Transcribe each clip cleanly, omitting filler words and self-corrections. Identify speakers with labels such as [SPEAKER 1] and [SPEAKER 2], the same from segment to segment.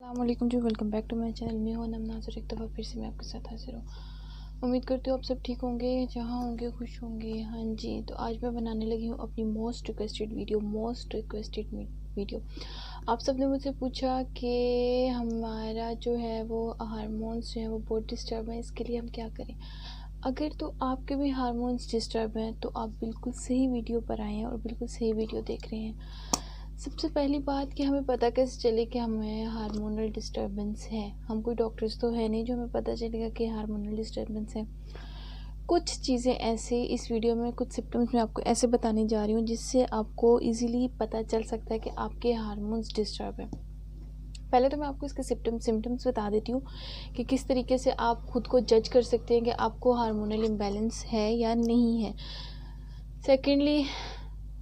[SPEAKER 1] अस्सलामुअलैकुम जी, welcome back to my channel. मैं हूं नाज़र, एक दफ़ा फिर से मैं आपके साथ हाजिर हूँ। उम्मीद करती हूँ आप सब ठीक होंगे, जहाँ होंगे खुश होंगे। हाँ जी, तो आज मैं बनाने लगी हूँ अपनी मोस्ट रिक्वेस्टेड वीडियो। आप सब ने मुझसे पूछा कि हमारा जो है वो हार्मोन्स जो है वो बहुत डिस्टर्ब है, इसके लिए हम क्या करें। अगर तो आपके भी हार्मोन्स डिस्टर्ब हैं तो आप बिल्कुल सही वीडियो पर आए हैं और बिल्कुल सही वीडियो देख रहे हैं। सबसे पहली बात कि हमें पता कैसे चले कि हमें हार्मोनल डिस्टर्बेंस है। हम कोई डॉक्टर्स तो है नहीं जो हमें पता चलेगा कि हार्मोनल डिस्टर्बेंस है। कुछ चीज़ें ऐसे इस वीडियो में, कुछ सिम्टम्स मैं आपको ऐसे बताने जा रही हूँ जिससे आपको इजीली पता चल सकता है कि आपके हार्मोन्स डिस्टर्ब है। पहले तो मैं आपको इसके सिम्टम्स बता देती हूँ कि किस तरीके से आप खुद को जज कर सकते हैं कि आपको हार्मोनल इम्बैलेंस है या नहीं है। सेकेंडली,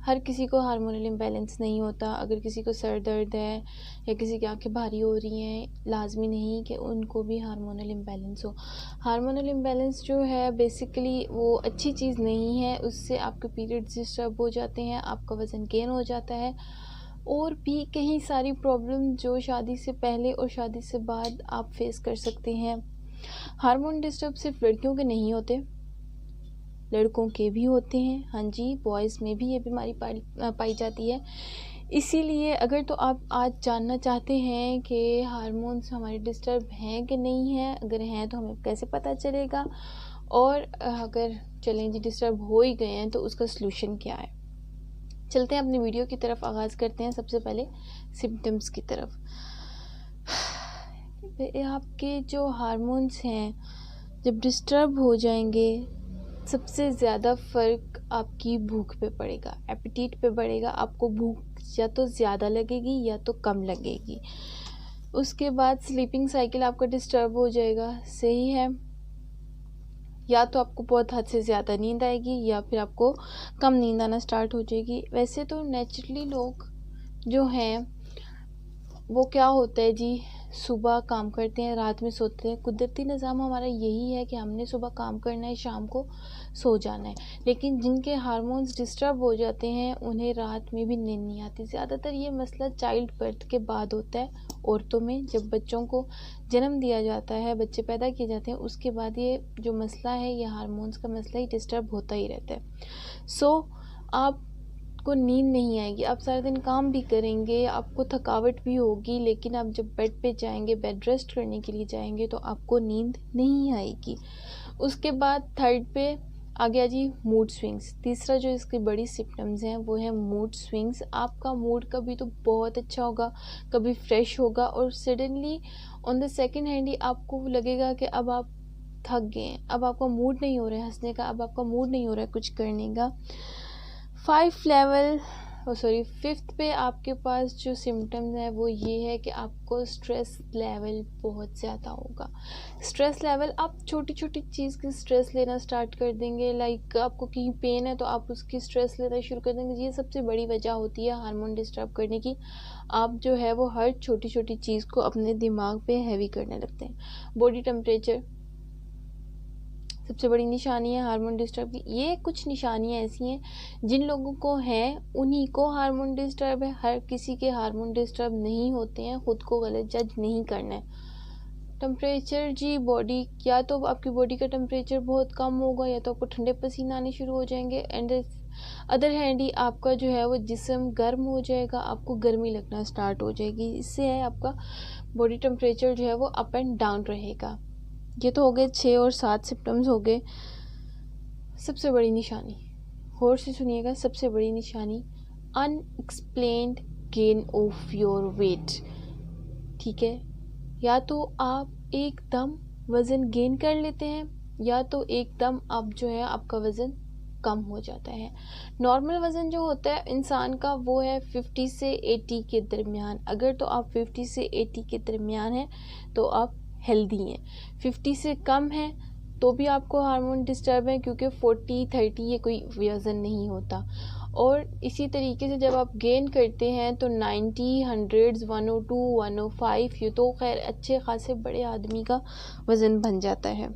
[SPEAKER 1] हर किसी को हार्मोनल इम्बैलेंस नहीं होता। अगर किसी को सर दर्द है या किसी की आंखें भारी हो रही हैं, लाजमी नहीं कि उनको भी हार्मोनल इम्बैलेंस हो। हार्मोनल इम्बैलेंस जो है बेसिकली वो अच्छी चीज़ नहीं है। उससे आपके पीरियड्स डिस्टर्ब हो जाते हैं, आपका वज़न गेन हो जाता है और भी कई सारी प्रॉब्लम जो शादी से पहले और शादी से बाद आप फेस कर सकते हैं। हार्मोन डिस्टर्ब सिर्फ लड़कियों के नहीं होते, लड़कों के भी होते हैं। हाँ जी, बॉयज़ में भी ये बीमारी पाई जाती है। इसीलिए अगर तो आप आज जानना चाहते हैं कि हार्मोन्स हमारे डिस्टर्ब हैं कि नहीं हैं, अगर हैं तो हमें कैसे पता चलेगा, और अगर चलें जी डिस्टर्ब हो ही गए हैं तो उसका सलूशन क्या है। चलते हैं अपनी वीडियो की तरफ, आगाज़ करते हैं सबसे पहले सिम्टम्स की तरफ। आपके जो हार्मोन्स हैं जब डिस्टर्ब हो जाएंगे, सबसे ज़्यादा फ़र्क आपकी भूख पे पड़ेगा, एपेटाइट पे पड़ेगा। आपको भूख या तो ज़्यादा लगेगी या तो कम लगेगी। उसके बाद स्लीपिंग साइकिल आपका डिस्टर्ब हो जाएगा, सही है। या तो आपको बहुत हद से ज़्यादा नींद आएगी या फिर आपको कम नींद आना स्टार्ट हो जाएगी। वैसे तो नेचुरली लोग जो हैं वो क्या होता है जी, सुबह काम करते हैं, रात में सोते हैं। कुदरती निज़ाम हमारा यही है कि हमने सुबह काम करना है, शाम को सो जाना है। लेकिन जिनके हार्मोन्स डिस्टर्ब हो जाते हैं उन्हें रात में भी नींद नहीं आती। ज़्यादातर ये मसला चाइल्ड बर्थ के बाद होता है औरतों में। जब बच्चों को जन्म दिया जाता है, बच्चे पैदा किए जाते हैं, उसके बाद ये जो मसला है, ये हार्मोन्स का मसला ही डिस्टर्ब होता ही रहता है। सो आप को नींद नहीं आएगी, आप सारा दिन काम भी करेंगे, आपको थकावट भी होगी, लेकिन आप जब बेड पे जाएंगे, बेड रेस्ट करने के लिए जाएंगे, तो आपको नींद नहीं आएगी। उसके बाद थर्ड पे आ गया जी मूड स्विंग्स। तीसरा जो इसकी बड़ी सिम्टम्स हैं वो है मूड स्विंग्स। आपका मूड कभी तो बहुत अच्छा होगा, कभी फ्रेश होगा, और suddenly on the second hand ही आपको लगेगा कि अब आप थक गए हैं, अब आपका मूड नहीं हो रहा है हंसने का, अब आपका मूड नहीं हो रहा है कुछ करने का। फिफ्थ पे आपके पास जो सिम्टम्स है वो ये है कि आपको स्ट्रेस लेवल बहुत ज़्यादा होगा। स्ट्रेस लेवल, आप छोटी छोटी चीज़ की स्ट्रेस लेना स्टार्ट कर देंगे। लाइक आपको कहीं पेन है तो आप उसकी स्ट्रेस लेना शुरू कर देंगे। ये सबसे बड़ी वजह होती है हार्मोन डिस्टर्ब करने की। आप जो है वो हर छोटी छोटी चीज़ को अपने दिमाग पे हैवी करने लगते हैं। बॉडी टेम्परेचर सबसे बड़ी निशानी है हार्मोन डिस्टर्ब की। ये कुछ निशानियां ऐसी हैं जिन लोगों को हैं उन्हीं को हार्मोन डिस्टर्ब है, हर किसी के हार्मोन डिस्टर्ब नहीं होते हैं। खुद को गलत जज नहीं करना है। टेम्परेचर जी, बॉडी, या तो आपकी बॉडी का टेम्परेचर बहुत कम होगा या तो आपको ठंडे पसीने आने शुरू हो जाएंगे। एंड अदर हैंड ही आपका जो है वो जिस्म गर्म हो जाएगा, आपको गर्मी लगना स्टार्ट हो जाएगी। इससे है आपका बॉडी टेम्परेचर जो है वो अप एंड डाउन रहेगा। ये तो हो गए 6 और 7 सिम्टम्स हो गए। सबसे बड़ी निशानी, गौर से सुनिएगा, सबसे बड़ी निशानी unexplained gain of your weight. ठीक है, या तो आप एकदम वज़न गेन कर लेते हैं या तो एकदम आप जो है आपका वज़न कम हो जाता है। नॉर्मल वज़न जो होता है इंसान का वो है 50 से 80 के दरमियान। अगर तो आप 50 से 80 के दरमियान हैं तो आप हेल्दी हैं। 50 से कम है तो भी आपको हार्मोन डिस्टर्ब है, क्योंकि 40-30 ये कोई वज़न नहीं होता। और इसी तरीके से जब आप गेन करते हैं तो 90, 100, 102, 105, ये तो खैर अच्छे खासे बड़े आदमी का वज़न बन जाता है।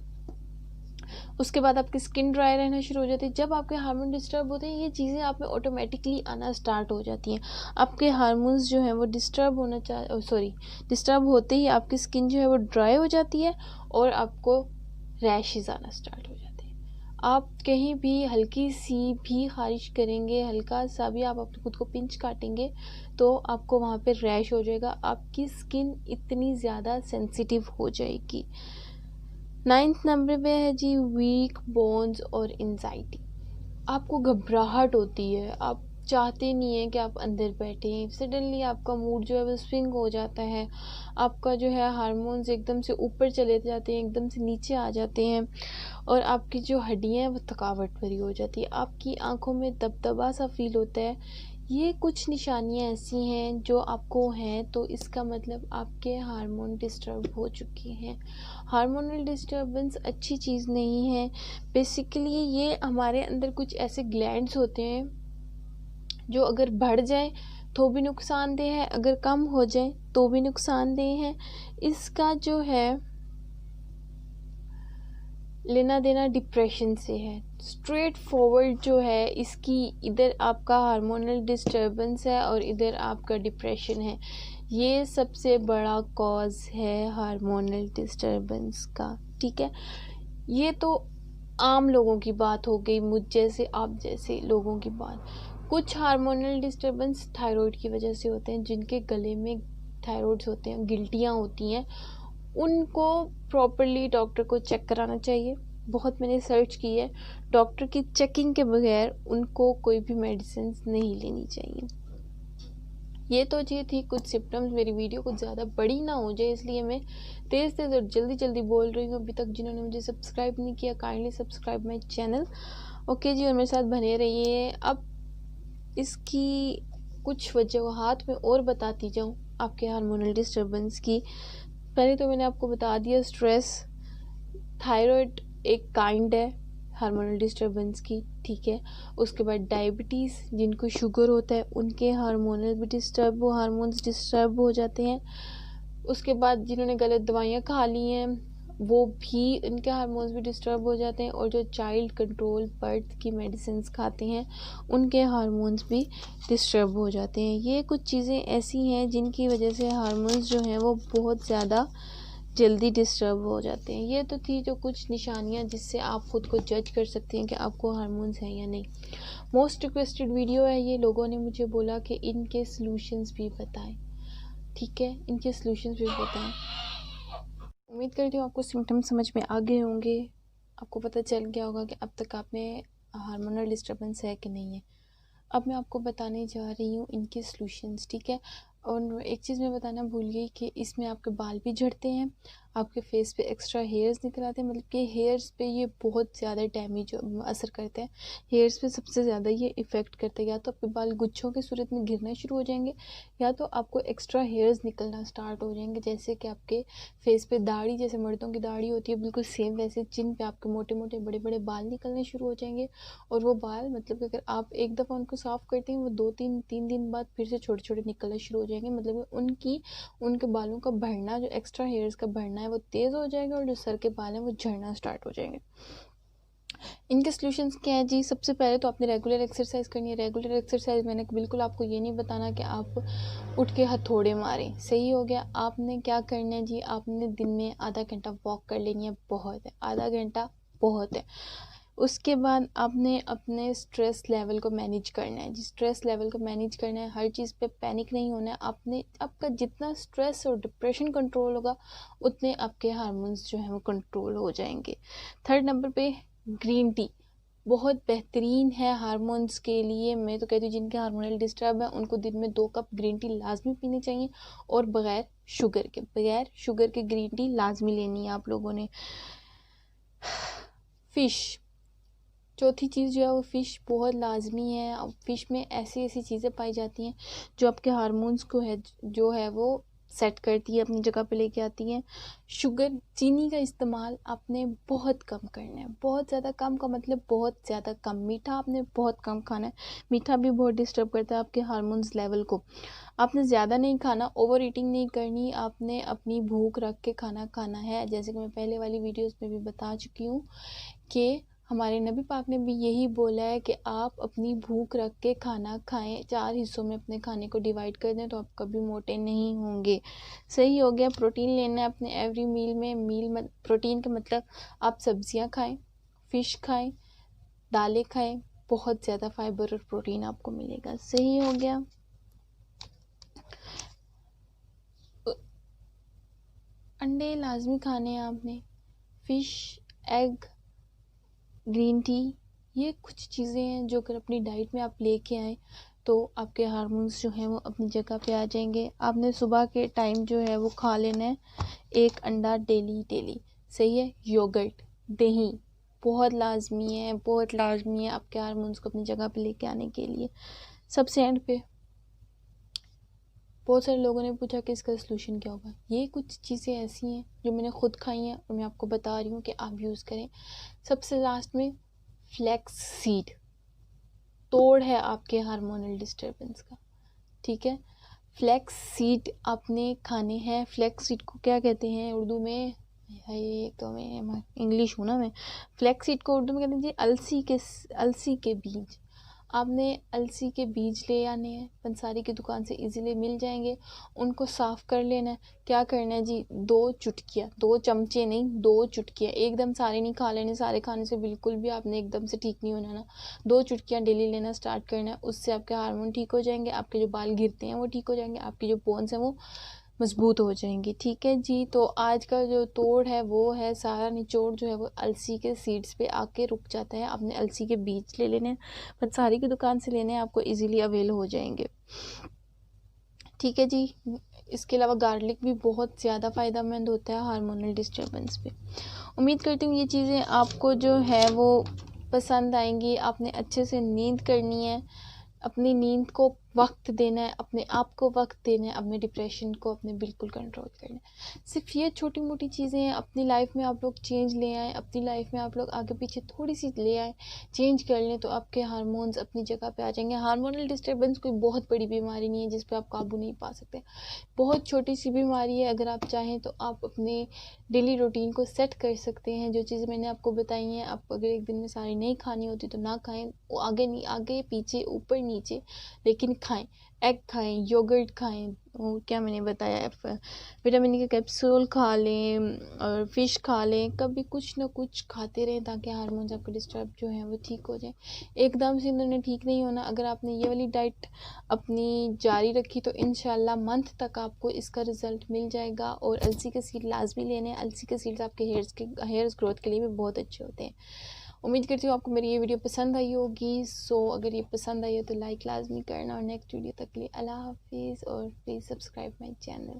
[SPEAKER 1] उसके बाद आपकी स्किन ड्राई रहना शुरू हो जाती है। जब आपके हार्मोन डिस्टर्ब होते हैं ये चीज़ें आप में ऑटोमेटिकली आना स्टार्ट हो जाती हैं। आपके हार्मोन्स जो हैं वो डिस्टर्ब होते ही आपकी स्किन जो है वो ड्राई हो जाती है और आपको रैशेज़ आना स्टार्ट हो जाते हैं। आप कहीं भी हल्की सी भी खारिश करेंगे, हल्का सा भी आप अपने खुद को पिंच काटेंगे तो आपको वहाँ पे रैश हो जाएगा। आपकी स्किन इतनी ज़्यादा सेंसिटिव हो जाएगी। 9th नंबर पे है जी वीक बोन्स और एंजाइटी। आपको घबराहट होती है, आप चाहते नहीं हैं कि आप अंदर बैठें, सडनली आपका मूड जो है वो स्विंग हो जाता है, आपका जो है हार्मोन्स एकदम से ऊपर चले जाते हैं, एकदम से नीचे आ जाते हैं और आपकी जो हड्डियाँ हैं वो थकावट भरी हो जाती है, आपकी आंखों में दबदबा सा फील होता है। ये कुछ निशानियाँ ऐसी हैं जो आपको हैं तो इसका मतलब आपके हार्मोन डिस्टर्ब हो चुके हैं। हार्मोनल डिस्टर्बेंस अच्छी चीज़ नहीं है। बेसिकली ये हमारे अंदर कुछ ऐसे ग्लैंड्स होते हैं जो अगर बढ़ जाए तो भी नुकसानदेह है, अगर कम हो जाए तो भी नुकसानदेह है। इसका जो है लेना देना डिप्रेशन से है। स्ट्रेट फॉरवर्ड जो है इसकी, इधर आपका हार्मोनल डिस्टर्बेंस है और इधर आपका डिप्रेशन है। ये सबसे बड़ा कॉज है हार्मोनल डिस्टर्बेंस का, ठीक है। ये तो आम लोगों की बात हो गई, मुझ जैसे आप जैसे लोगों की बात। कुछ हार्मोनल डिस्टर्बेंस थायराइड की वजह से होते हैं, जिनके गले में थायराइड्स होते हैं, गिल्टियाँ होती हैं, उनको प्रॉपरली डॉक्टर को चेक कराना चाहिए। बहुत मैंने सर्च की है, डॉक्टर की चेकिंग के बगैर उनको कोई भी मेडिसिन नहीं लेनी चाहिए। ये तो ये थी कुछ सिम्टम्स। मेरी वीडियो कुछ ज़्यादा बड़ी ना हो जाए इसलिए मैं तेज़ और जल्दी बोल रही हूँ। अभी तक जिन्होंने मुझे सब्सक्राइब नहीं किया kindly subscribe my channel, okay जी, और मेरे साथ बने रहिए। अब इसकी कुछ वजूहात में और बताती जाऊँ आपके हार्मोनल डिस्टर्बेंस की। पहले तो मैंने आपको बता दिया स्ट्रेस, थायराइड एक काइंड है हार्मोनल डिस्टर्बेंस की, ठीक है। उसके बाद डायबिटीज़, जिनको शुगर होता है उनके हार्मोनल भी हार्मोन्स डिस्टर्ब हो जाते हैं। उसके बाद जिन्होंने गलत दवाइयाँ खा ली हैं वो भी, इनके हार्मोन्स भी डिस्टर्ब हो जाते हैं। और जो चाइल्ड कंट्रोल बर्थ की मेडिसिन खाते हैं उनके हार्मोन्स भी डिस्टर्ब हो जाते हैं। ये कुछ चीज़ें ऐसी हैं जिनकी वजह से हार्मोन्स जो हैं वो बहुत ज़्यादा जल्दी डिस्टर्ब हो जाते हैं। ये तो थी जो कुछ निशानियां जिससे आप खुद को जज कर सकते हैं कि आपको हार्मोन्स हैं या नहीं। मोस्ट रिक्वेस्टेड वीडियो है ये, लोगों ने मुझे बोला कि इनके सॉल्यूशंस भी बताएं, ठीक है, इनके सॉल्यूशंस भी बताएं। उम्मीद करती हूँ आपको सिम्टम्स समझ में आ गए होंगे, आपको पता चल गया होगा कि अब तक आपने हार्मोनल डिस्टर्बेंस है कि नहीं है। अब मैं आपको बताने जा रही हूँ इनके सॉल्यूशंस, ठीक है। और एक चीज़ मैं बताना भूल गई कि इसमें आपके बाल भी झड़ते हैं, आपके फेस पे एक्स्ट्रा हेयर्स निकल आते हैं, मतलब कि हेयर्स पे ये बहुत ज़्यादा डैमेज असर करते हैं। हेयर्स पे सबसे ज़्यादा ये इफ़ेक्ट करते हैं। या तो आपके बाल गुच्छों की सूरत में गिरना शुरू हो जाएंगे या तो आपको एक्स्ट्रा हेयर्स निकलना स्टार्ट हो जाएंगे। जैसे कि आपके फेस पे दाढ़ी, जैसे मर्दों की दाढ़ी होती है बिल्कुल सेम वैसे चिन पे आपके मोटे मोटे बड़े बड़े बाल निकलने शुरू हो जाएंगे। और वो बाल मतलब कि अगर आप एक दफ़ा उनको साफ़ करते हैं वो 2-3 दिन बाद फिर से छोटे छोटे निकलना शुरू हो जाएंगे। मतलब उनके बालों का बढ़ना, जो एक्स्ट्रा हेयर्स का बढ़ना है वो तेज़ हो जाएगा और जो सर के बाल हैं वो झड़ना स्टार्ट हो जाएंगे। इनके सॉल्यूशंस क्या है जी? सबसे पहले तो आपने रेगुलर एक्सरसाइज करनी है। रेगुलर एक्सरसाइज मैंने बिल्कुल आपको ये नहीं बताना कि आप उठ के हथौड़े मारें, सही हो गया। आपने क्या करना है जी, आपने दिन में आधा घंटा वॉक कर लेनी है, बहुत है, आधा घंटा बहुत है। उसके बाद आपने अपने स्ट्रेस लेवल को मैनेज करना है जी, स्ट्रेस लेवल को मैनेज करना है। हर चीज़ पे पैनिक नहीं होना है। आपका जितना स्ट्रेस और डिप्रेशन कंट्रोल होगा उतने आपके हार्मोन्स जो हैं वो कंट्रोल हो जाएंगे। 3rd नंबर पे ग्रीन टी बहुत बेहतरीन है हार्मोन्स के लिए। मैं तो कहती हूँ जिनके हार्मोनल डिस्टर्ब है उनको दिन में 2 कप ग्रीन टी लाजमी पीनी चाहिए और बगैर शुगर के ग्रीन टी लाजमी लेनी है आप लोगों ने। फ़िश, चौथी चीज़ जो है वो फ़िश बहुत लाजमी है। फ़िश में ऐसी चीज़ें पाई जाती हैं जो आपके हार्मोन्स को है जो है वो सेट करती है, अपनी जगह पे लेके आती है। शुगर, चीनी का इस्तेमाल आपने बहुत कम करना है। बहुत ज़्यादा कम का मतलब बहुत ज़्यादा कम। मीठा आपने बहुत कम खाना है। मीठा भी बहुत डिस्टर्ब करता है आपके हार्मोन्स लेवल को। आपने ज़्यादा नहीं खाना, ओवर ईटिंग नहीं करनी। आपने अपनी भूख रख के खाना खाना है। जैसे कि मैं पहले वाली वीडियोस में भी बता चुकी हूँ कि हमारे नबी पाक ने भी यही बोला है कि आप अपनी भूख रख के खाना खाएं। 4 हिस्सों में अपने खाने को डिवाइड कर दें तो आप कभी मोटे नहीं होंगे। सही हो गया। प्रोटीन लेना है अपने एवरी मील में। प्रोटीन का मतलब आप सब्जियां खाएं, फिश खाएं, दालें खाएं। बहुत ज़्यादा फाइबर और प्रोटीन आपको मिलेगा। सही हो गया। अंडे लाजमी खाने हैं आपने, फिश, एग, ग्रीन टी, ये कुछ चीज़ें हैं जो अगर अपनी डाइट में आप लेके आएँ तो आपके हार्मोन्स जो हैं वो अपनी जगह पे आ जाएंगे। आपने सुबह के टाइम जो है वो खा लेना है 1 अंडा डेली। सही है। योगर्ट, दही बहुत लाजमी है, बहुत लाजमी है आपके हार्मोन्स को अपनी जगह पे लेके आने के लिए। सबसे एंड पे बहुत सारे लोगों ने पूछा कि इसका सलूशन क्या होगा। ये कुछ चीज़ें ऐसी हैं जो मैंने खुद खाई हैं और मैं आपको बता रही हूँ कि आप यूज़ करें। सबसे लास्ट में फ्लैक्स सीड, तोड़ है आपके हार्मोनल डिस्टर्बेंस का। ठीक है। फ्लैक्स सीड आपने खाने हैं। फ्लैक्स सीड को क्या कहते हैं उर्दू में? ये तो मैं इंग्लिश हूँ ना मैं। फ्लैक्स सीड को उर्दू में कहते हैं जी अलसी के बीज। आपने अलसी के बीज ले आने हैं, पंसारी की दुकान से इजीली मिल जाएंगे। उनको साफ़ कर लेना है। क्या करना है जी? 2 चुटकियाँ, 2 चमचे नहीं, 2 चुटकियाँ। एकदम सारे नहीं खा लेने, सारे खाने से बिल्कुल भी आपने एकदम से ठीक नहीं होना ना। 2 चुटकियाँ डेली लेना स्टार्ट करना है। उससे आपके हार्मोन ठीक हो जाएंगे, आपके जो बाल गिरते हैं वो ठीक हो जाएंगे, आपकी जो बोन्स हैं वो मजबूत हो जाएंगी। ठीक है जी। तो आज का जो तोड़ है वो है, सारा निचोड़ जो है वो अलसी के सीड्स पे आके रुक जाता है। आपने अलसी के बीज ले लेने हैं, पंसारी की दुकान से लेने हैं, आपको इजीली अवेल हो जाएंगे। ठीक है जी। इसके अलावा गार्लिक भी बहुत ज़्यादा फ़ायदेमंद होता है हार्मोनल डिस्टर्बेंस पे। उम्मीद करती हूँ ये चीज़ें आपको जो है वो पसंद आएंगी। आपने अच्छे से नींद करनी है, अपनी नींद को वक्त देना है, अपने आप को वक्त देना है, अपने डिप्रेशन को अपने बिल्कुल कंट्रोल करना है। सिर्फ ये छोटी मोटी चीज़ें हैं, अपनी लाइफ में आप लोग चेंज ले आएँ, अपनी लाइफ में आप लोग आगे पीछे थोड़ी सी ले आएँ, चेंज कर लें तो आपके हार्मोन्स अपनी जगह पे आ जाएंगे। हार्मोनल डिस्टर्बेंस कोई बहुत बड़ी बीमारी नहीं है जिस पे आप काबू नहीं पा सकते। बहुत छोटी सी बीमारी है। अगर आप चाहें तो आप अपने डेली रूटीन को सेट कर सकते हैं। जो चीज़ें मैंने आपको बताई हैं, आप अगर एक दिन में सारी नहीं खानी होती तो ना खाएं, वो आगे नहीं, आगे पीछे ऊपर नीचे, लेकिन खाएं। एग खाएं, योगर्ट खाएं, और क्या मैंने बताया, विटामिन के कैप्सूल खा लें और फिश खा लें। कभी कुछ ना कुछ खाते रहें ताकि हार्मोन्स आपके डिस्टर्ब जो हैं वो ठीक हो जाए। एकदम से इन्होंने ठीक नहीं होना। अगर आपने ये वाली डाइट अपनी जारी रखी तो इंशाल्लाह मंथ तक आपको इसका रिजल्ट मिल जाएगा। और अलसी के सीड लाजमी लेने हैं। अलसी के सीड्स आपके हेयर्स ग्रोथ के लिए भी बहुत अच्छे होते हैं। उम्मीद करती हूँ आपको मेरी ये वीडियो पसंद आई होगी। सो अगर ये पसंद आई हो तो लाइक लाजमी करना, और नेक्स्ट वीडियो तक के लिए अल्लाह हाफिज़, और प्लीज़ सब्सक्राइब माई चैनल।